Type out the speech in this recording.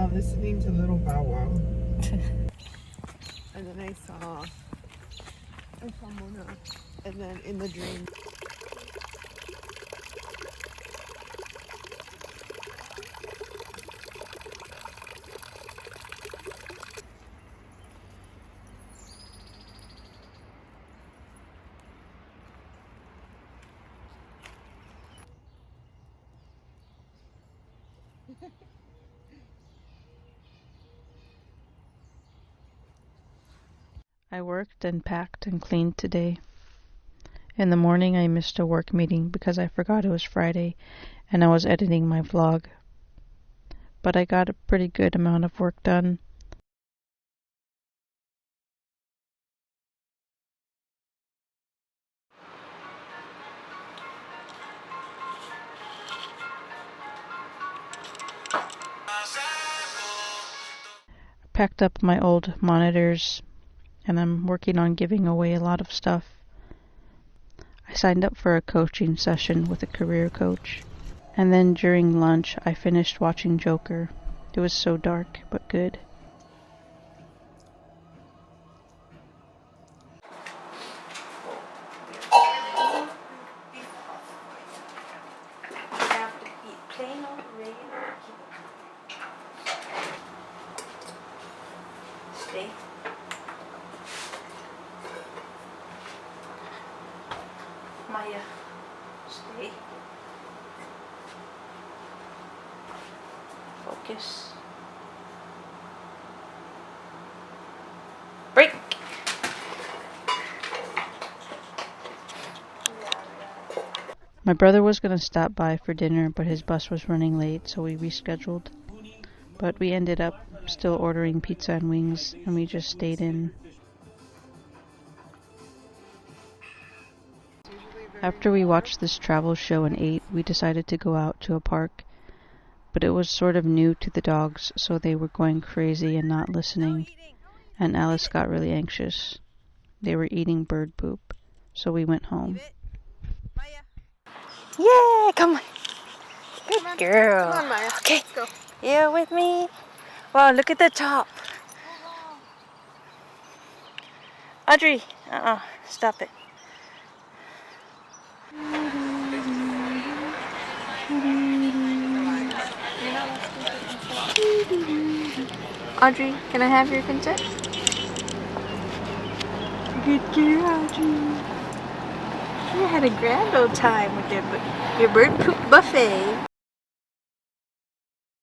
listening to Little Bow Wow. And then I saw Mona. And then in the dream. I worked and packed and cleaned today. In the morning I missed a work meeting because I forgot it was Friday and I was editing my vlog. But I got a pretty good amount of work done. I packed up my old monitors and I'm working on giving away a lot of stuff. I signed up for a coaching session with a career coach. And then during lunch I finished watching Joker. It was so dark but good. Stay. Maya, stay. Focus. Break. My brother was going to stop by for dinner, but his bus was running late, so we rescheduled. But we ended up still ordering pizza and wings, and we just stayed in. After we watched this travel show and ate, we decided to go out to a park. But it was sort of new to the dogs, so they were going crazy and not listening. And Alice got really anxious. They were eating bird poop, so we went home. Yeah, come on. Good girl. Come on, Maya. Okay. Let's go. Yeah, with me. Wow, look at the top. Audrey, stop it. Audrey, can I have your consent? Good girl, Audrey. You had a grand old time with your bird poop buffet.